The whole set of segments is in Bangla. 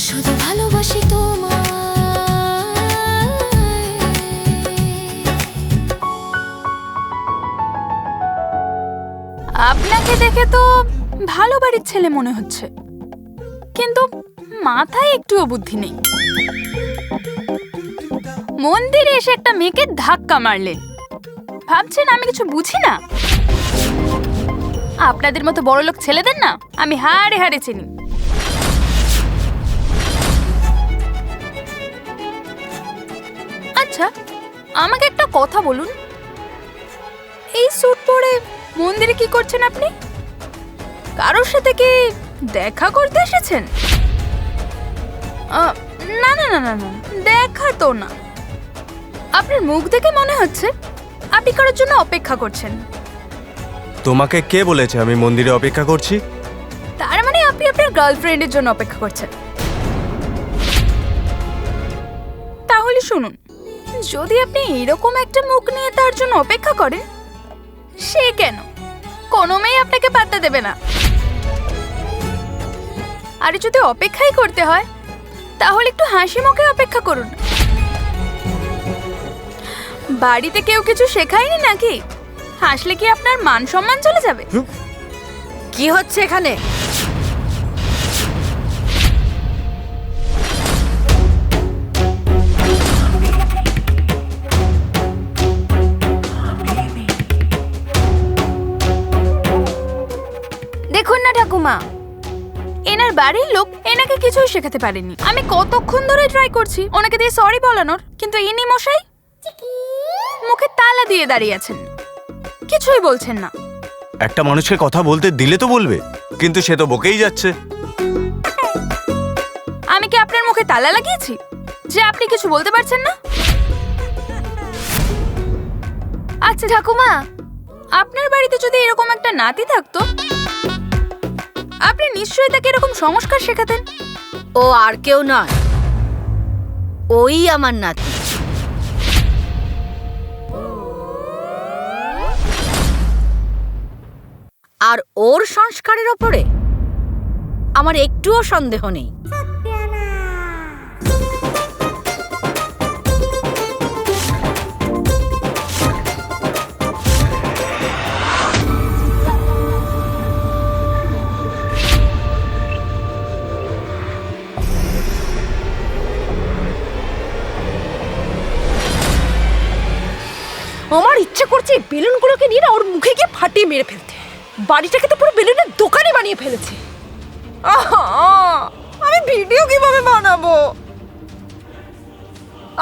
শুধু ভালোবাসি তোমায়। আপনাকে দেখে তো ভালো বাড়ির ছেলে মনে হচ্ছে, কিন্তু মাথায় একটুও বুদ্ধি নেই। মন্দিরে এসে একটা মেয়েকে ধাক্কা মারলেন, ভাবছেন আমি কিছু বুঝি না? আপনাদের মতো বড়লোক ছেলেদের না আমি হাড়ে হাড়ে চিনি। আচ্ছা, আমাকে একটা কথা বলুন, এই স্যুট পরে মন্দিরে কি করছেন আপনি? কারোর সাথে কি দেখা করতে এসেছেন? না না না না না, দেখা তো না। আপনার মুখ দেখে মনে হচ্ছে আপনি কারোর জন্য অপেক্ষা করছেন। তোমাকে কে বলেছে আমি মন্দিরে অপেক্ষা করছি? তার মানে আপনি আপনার গার্লফ্রেন্ডের জন্য অপেক্ষা করছেন। তাহলে শুনুন, যদি আপনি এরকম একটা মুখ নিয়ে তার জন্য অপেক্ষা করেন, সে কেন কোনো মেয়ে আপনাকে পাত্তা দেবে না। আর যদি অপেক্ষাই করতে হয় তাহলে একটু হাসি মুখে অপেক্ষা করুন। বাড়িতে কেউ কিছু শেখায়নি নাকি? হাসলে কি আপনার মান সম্মান চলে যাবে? কি হচ্ছে এখানে? দেখুন না ঠাকুমা, এনার বাড়ির লোক এনাকে কিছুই শেখাতে পারেনি। আমি কতক্ষণ ধরে ট্রাই করছি ওনাকে দিয়ে সরি বলানোর, কিন্তু ইনি মশাই মুখে তালা দিয়ে দাঁড়িয়ে আছেন, কিছুই বলছেন না। একটা মানুষকে কথা বলতে দিলে তো বলবে, কিন্তু সে তো বকেই যাচ্ছে। আমি কি আপনার মুখে তালা লাগিয়েছি যে আপনি কিছু বলতে পারছেন না? আচ্ছা ঠাকুমা, আপনার বাড়িতে যদি এরকম একটা নাতি থাকতো, আপনি নিশ্চয়ই তাকে এরকম সংস্কার শেখাতেন। ও আর কেউ নয়, ওই আমার নাতি। আর ওর সংস্কারের ওপরে আমার একটুও সন্দেহ নেই। আমার ইচ্ছে করছে বেলুনগুলোকে নিয়ে না ওর মুখে গিয়ে ফাটিয়ে মেরে ফেলতে। বাড়িটাকে তো পুরো বেলুনের দোকানে বানিয়ে ফেলেছে। আমি ভিডিও কিভাবে বানাবো?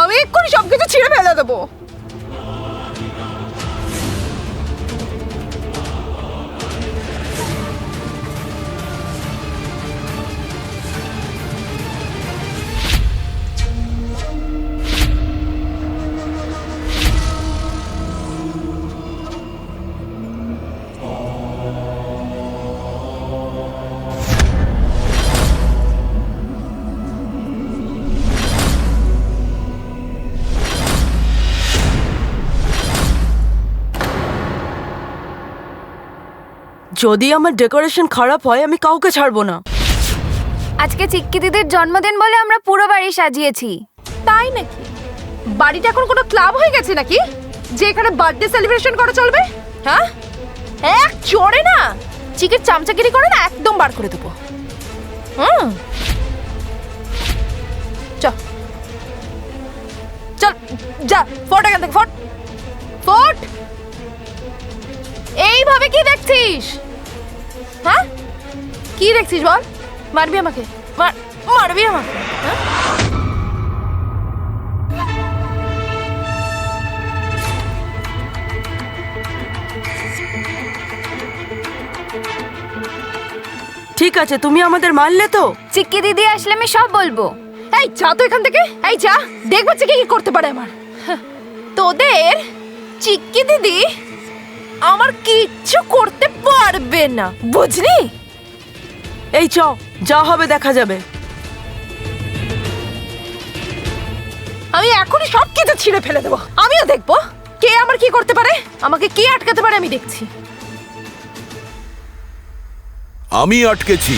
আমি এক্ষুনি সবকিছু ছিঁড়ে ফেলে দেবো। যদি আমার ডেকোরেশন খারাপ হয় আমি কাউকে ছাড়বো না। আজকে চিক্কি দিদির জন্মদিন বলে আমরা পুরো বাড়ি সাজিয়েছি। তাই নাকি? বাড়িটা এখন কোনো ক্লাব হয়ে গেছে নাকি যে এখানে বার্থডে সেলিব্রেশন করা চলবে? হ্যাঁ, এক চড়ে না চিকের চামচাগিরি করে না একদম বার করে দেবো। চল চল, যা ফট এখান থেকে, ফট ফট। এইভাবে কি দেখছিস? হ্যাঁ, কি দেখছিস বল? মারবি আমাকে? মারবি আমাকে? হ্যাঁ, ঠিক আছে, তুমি আমাদের মারলে তো। চিক্কি দিদি আসলে আমি সব বলবো। এই যা তো এখান থেকে, এই যা, দেখবো চিকি কি করতে পারে আমার। তোদের চিক্কি দিদি আমার কিচ্ছু করতে পারবে না, বুঝলি? এই চ, যা হবে দেখা যাবে। আমি এখনই সব কিছু ছিঁড়ে ফেলে দেবো। আমিও দেখবো কে আমার কি করতে পারে, আমাকে কে আটকাতে পারে আমি দেখছি। আমি আটকেছি।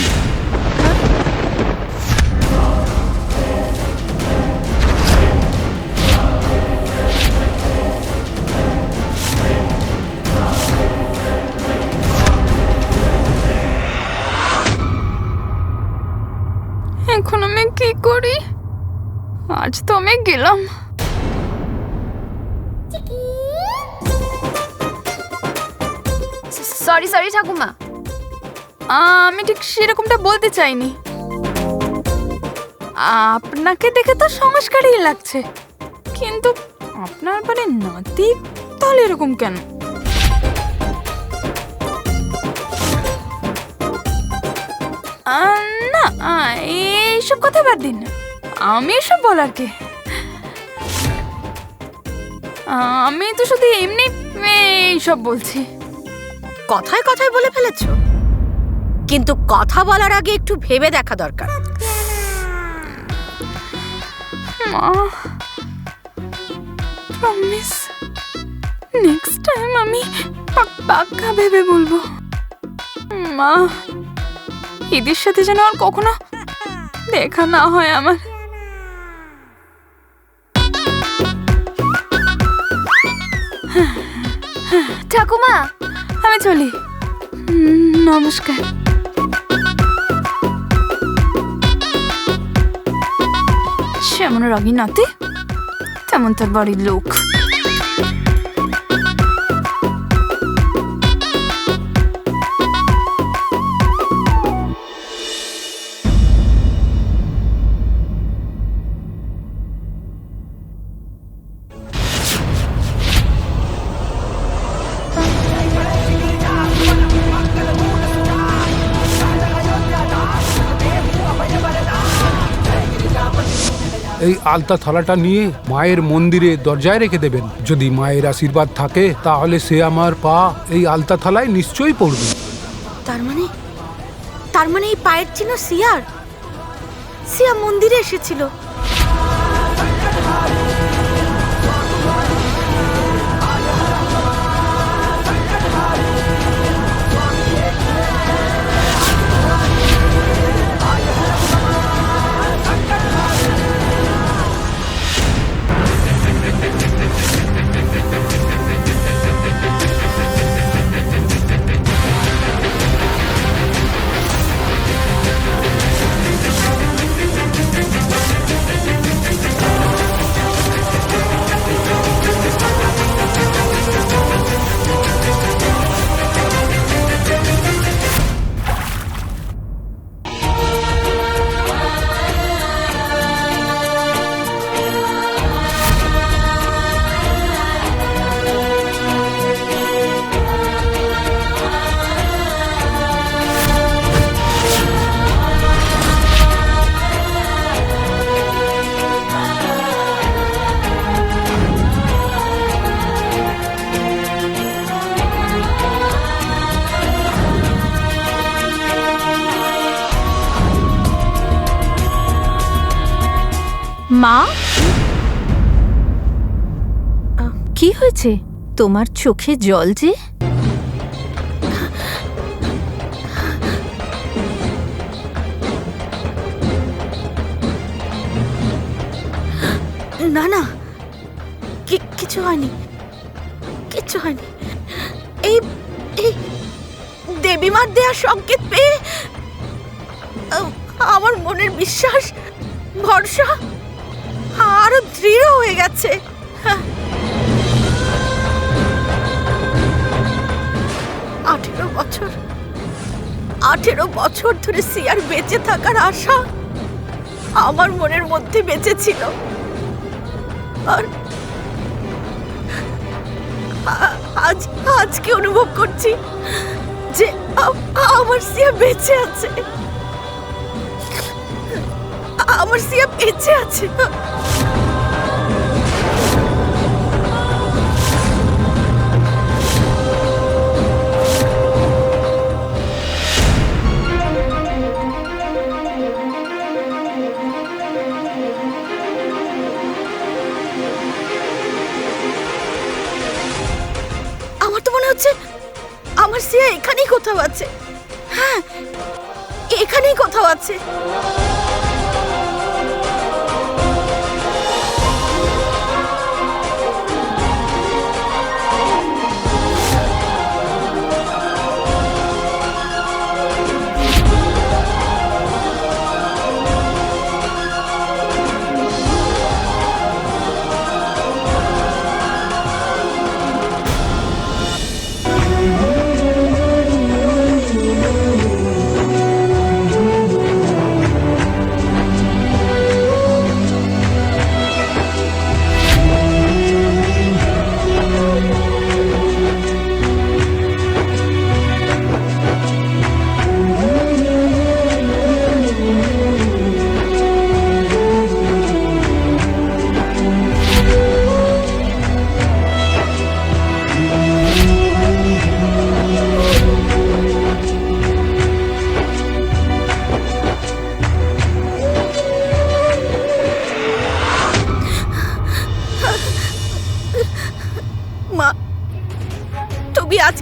এখন আমি কি করি? আজ তো আমি গেলাম। সরি সরি ঠাকুমা। আমি ঠিক সেরকমটা বলতে চাইনি। আপনাকে দেখে তো সংস্কারই লাগছে, কিন্তু আপনার বাড়ির নাতি তাহলে এরকম কেন? না, এইসব কথা বাদ দিন। আমি এসব বলার কে? আমি তো শুধু এমনি এইসব বলছি। কথায় কথায় বলে ফেলেছো, কিন্তু কথা বলার আগে একটু ভেবে দেখা দরকার। মা, প্রমিস নেক্সট টাইম আমি পাক্কা ভেবে বলবো। মা, এদের সাথে যেন আর কখনো দেখা না হয় আমার। ঠাকুমা, আমি চলি। নমস্কার। যেমন রাগী নাতি তেমন তার বাড়ির লোক। এই আলতা থালাটা নিয়ে মায়ের মন্দিরে দরজায় রেখে দেবেন। যদি মায়ের আশীর্বাদ থাকে তাহলে সে আমার পা এই আলতা থালায় নিশ্চয়ই পড়বে। তার মানে এই পায়ের চিহ্ন সিয়ার। সিয়া মন্দিরে এসেছিল। মা, কি হয়েছে তোমার চোখে জল যে? না না, কিছু হয়নি, কিছু হয়নি। এই এই দেবীমার দেয়া সংকেত পেয়ে আমার মনের বিশ্বাস, ভরসা আরো দৃঢ় হয়ে গেছে। 18 বছর ধরে সিয়ার বেঁচে থাকার আশা আমার মনের মধ্যে বেঁচে ছিল। আর আজকে অনুভব করছি যে আমার সিয়া বেঁচে আছে। আমার সিয়া বেঁচে আছে। আমার তো মনে হচ্ছে আমার সিয়া এখানেই কোথাও আছে। হ্যাঁ, এখানেই কোথাও আছে।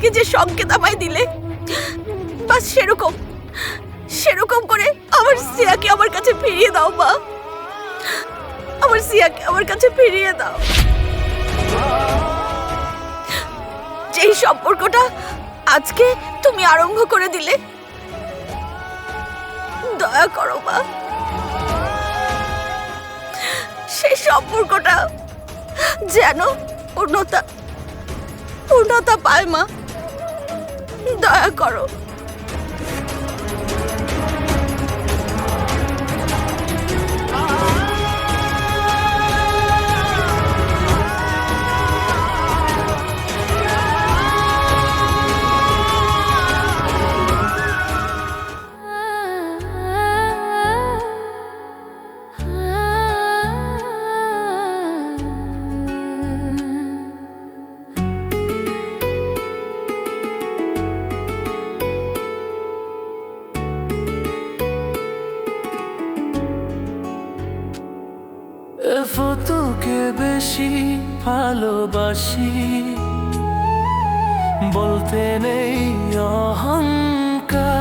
আজকে যে সংকেত আমায় দিলে, বাস সেরকম করে আমার সিয়াকে আমার কাছে ফিরিয়ে দাও মা। আমার সিয়াকে আমার কাছে ফিরিয়ে দাও। যেই সম্পর্কটা আজকে তুমি আরম্ভ করে দিলে, দয়া করো মা, সেই সম্পর্কটা যেন পূর্ণতা পায় মা, দয়া করো। তোকে বেশি ভালোবাসি বলতে নেই অহংকার,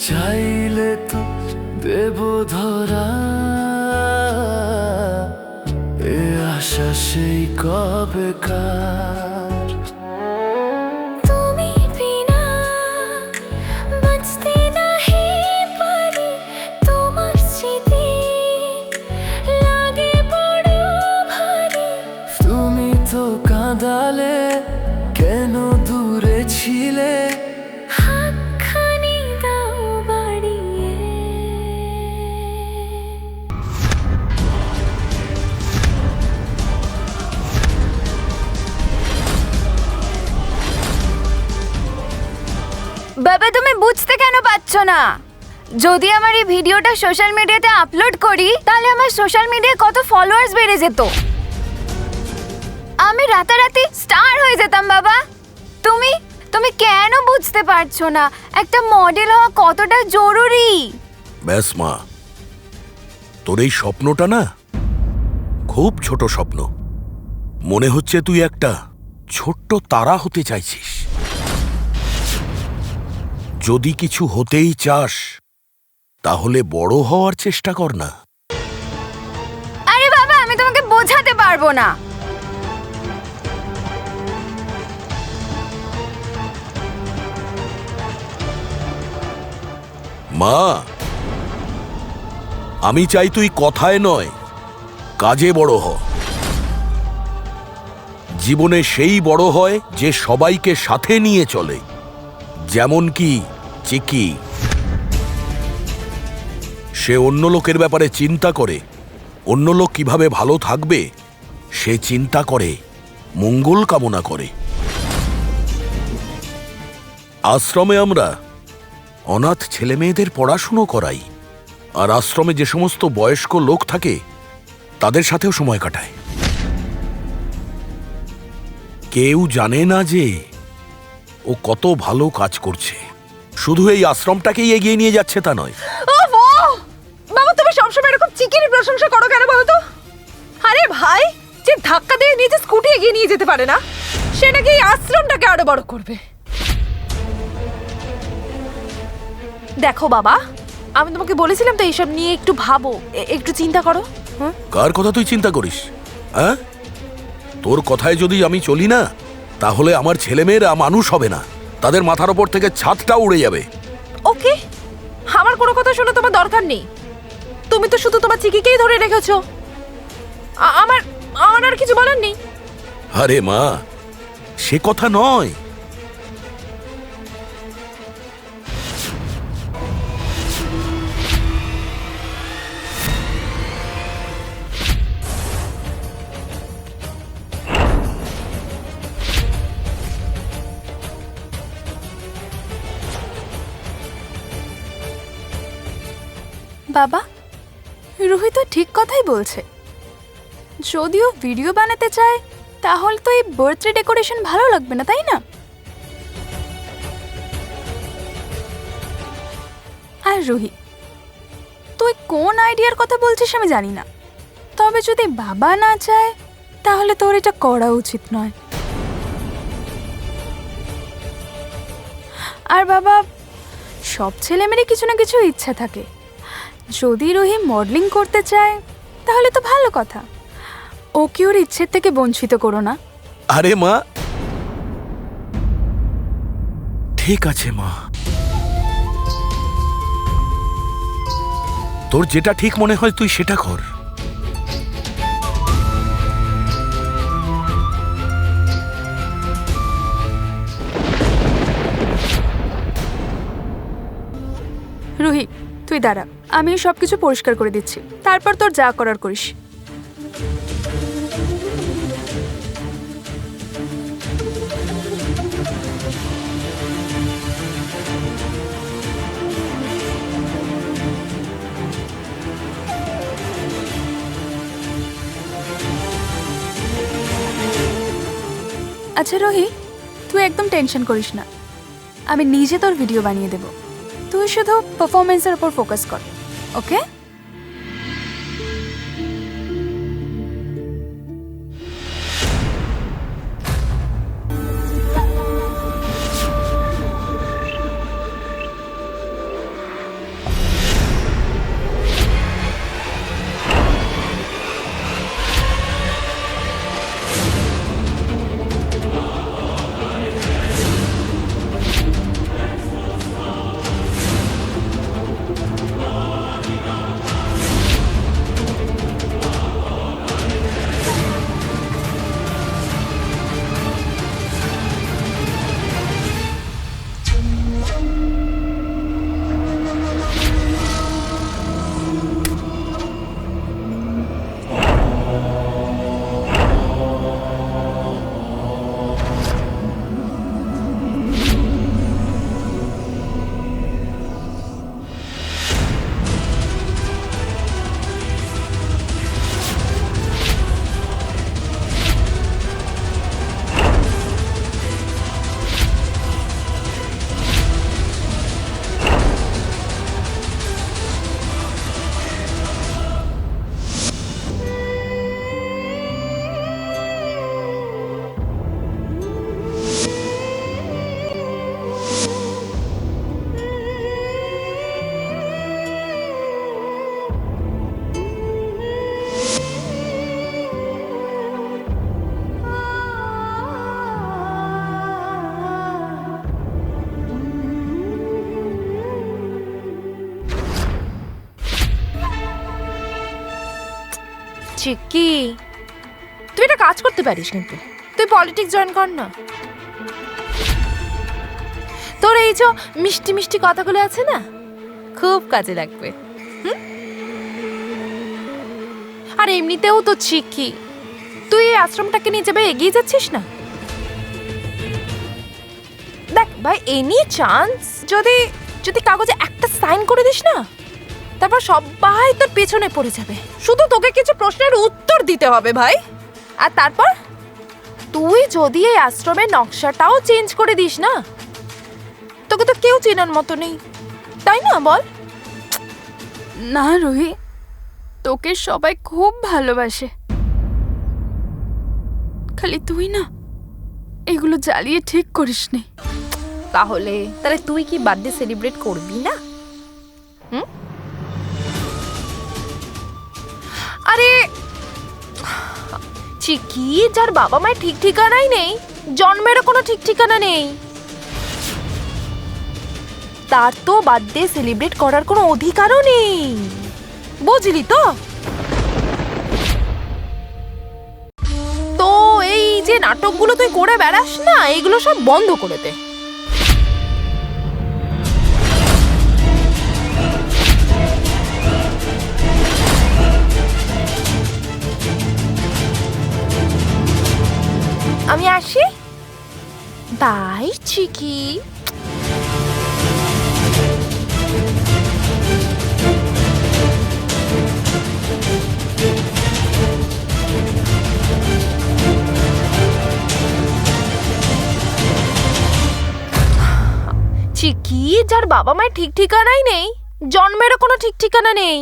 চাইলে তো দেব ধরা, এ আশা সেই কবেকার। তুমি বিনা বাঁচতে নাহি পারি, তোমার স্মৃতি লাগে বড় ভারী। তুমি তো কাঁদালে, কেন দূরে ছিলে, হাতখানি দাও বাড়িয়ে। বাবা তুমি বুঝতে কেন পারছো না? যদি আমার এই ভিডিওটা সোশ্যাল মিডিয়াতে আপলোড করি তাহলে আমার সোশ্যাল মিডিয়ায় কত ফলোয়ার্স বেড়ে যেত, আমি রাতারাতি স্টার হয়ে যেতাম বাবা। তুমি কেন বুঝতে পারছো না একটা মডেল হওয়া কতটা জরুরি? ব্যাস মা, তোর এই স্বপ্নটা না খুব ছোট স্বপ্ন। মনে হচ্ছে তুই একটা ছোট্ট তারা হতে চাইছিস। যদি কিছু হতেই চাস তাহলে বড় হওয়ার চেষ্টা কর না। আরে বাবা আমি তোমাকে বোঝাতে পারবো না। মা, আমি চাই তুই কথায় নয় কাজে বড় হ। জীবনে সেই বড় হয় যে সবাইকে সাথে নিয়ে চলে, যেমন কি চিকি। সে অন্য লোকের ব্যাপারে চিন্তা করে, অন্য লোক কিভাবে ভালো থাকবে সে চিন্তা করে, মঙ্গল কামনা করে। আশ্রমে আমরা অনাথ ছেলে মেয়েদের পড়াশুনো করাই, আর আশ্রমে যে সমস্ত বয়স্ক লোক থাকে তাদের সাথেও সময় কাটায়। কেউ জানে না যে ও কত ভালো কাজ করছে। শুধু এই আশ্রমটাকেই এগিয়ে নিয়ে যাচ্ছে তা নয়। বাবা তুমি সবসময় এরকম চিকির প্রশংসা করো কেন বলো তো? আরে ভাই, যে ধাক্কা দিয়ে নিজে স্কুটি এগিয়ে নিয়ে যেতে পারে না, সে নাকি এই আশ্রমটাকে আরো বড় করবে। দেখো বাবা, আমি তোমাকে বলেছিলাম তো এইসব নিয়ে একটু ভাবো, একটু চিন্তা করো। কার কথা তুই চিন্তা করিস? হ্যাঁ, তোর কথায় যদি আমি চলি না তাহলে আমার ছেলেমেয়েরা মানুষ হবে না, তাদের মাথার ওপর থেকে ছাদটা উড়ে যাবে। ওকে, আমার কোনো কথা শুনে তোমার দরকার নেই। তুমি তো শুধু তোমার চিকিকেই ধরে রেখেছো। আমার আর কিছু বলার নেই। আরে মা, সে কথা নয়। বাবা রুহি তো ঠিক কথাই বলছে। যদিও ভিডিও বানাতে চায় তাহলে তো এই বার্থডে ডেকোরেশন ভালো লাগবে না, তাই না? আর রুহি, তুই কোন আইডিয়ার কথা বলছিস আমি জানি না, তবে যদি বাবা না চায় তাহলে তোর এটা করা উচিত নয়। আর বাবা, সব ছেলেমেয়েরই কিছু না কিছু ইচ্ছা থাকে। যদি রুহি মডেলিং করতে চায় তাহলে তো ভালো কথা, ওকে ওর ইচ্ছের থেকে বঞ্চিত করো না। আরে মা, ঠিক আছে মা, তোর যেটা ঠিক মনে হয় তুই সেটা কর। রুহি, তুই দাঁড়া, আমি সব কিছু পরিষ্কার করে দিচ্ছি, তারপর তোর যা করার করিস। আচ্ছা রোহি, তুই একদম টেনশন করিস না, আমি নিজে তোর ভিডিও বানিয়ে দেব। তুই শুধু পারফরমেন্সের উপর ফোকাস কর, ওকে? চিকি, তুই একটা কাজ করতে পারিস, কিন্তু তুই পলিটিক্স জয়েন কর না। তোর এই যে মিষ্টি মিষ্টি কথাগুলো আছে না, খুব কাজে লাগবে। আর এমনিতেও তো চিকি, তুই এই আশ্রমটাকে নিয়ে যাবে এগিয়ে যাচ্ছিস না। দেখ ভাই, এনি চান্স যদি যদি কাগজে একটা সাইন করে দিস না, তারপর সবাই তোর পেছনে পড়ে যাবে। শুধু তোকে কিছু প্রশ্নের উত্তর দিতে হবে ভাই। আর তারপর তুই যদি এই আশ্রমের নকশাটাও চেঞ্জ করে দিস না, তোকে তো কেউ চেনার মতো নেই, তাই না বল? না রুহি, তোকে সবাই খুব ভালোবাসে, খালি তুই না এগুলো জ্বালিয়ে ঠিক করিসনি। তাহলে তুই কি বার্থডে সেলিব্রেট করবি না? আরে চিকি, যার বাবা মায়ের ঠিক ঠিকানাই নেই, জন্মেরও কোনো ঠিক ঠিকানা নেই, তার তো বার্থডে সেলিব্রেট করার কোনো অধিকারও নেই, বুঝলি তো? তো এই যে নাটকগুলো তুই করে বেড়াস না, এগুলো সব বন্ধ করে দে। আমি আসি, বাই চিকি। চিকি, যার বাবা মায়ের ঠিক ঠিকানাই নেই, জন্মেরও কোনো ঠিক ঠিকানা নেই,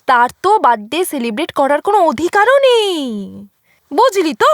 তার তো বার্থডে সেলিব্রেট করার কোনো অধিকারও নেই, বুঝলি তো?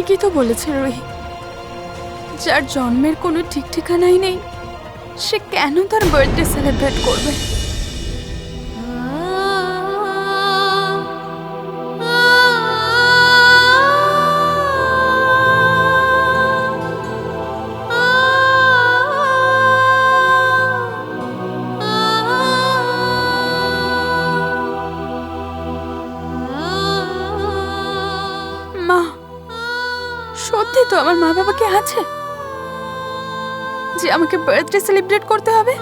ঠিকই তো বলেছে রুহি, যার জন্মের কোনো ঠিক ঠিকানাই নেই সে কেন তার বার্থডে সেলিব্রেট করবে? মা, সত্যি তো আমার মা বাবা কি আছে যে আমাকে বার্থডে সেলিব্রেট করতে হবে?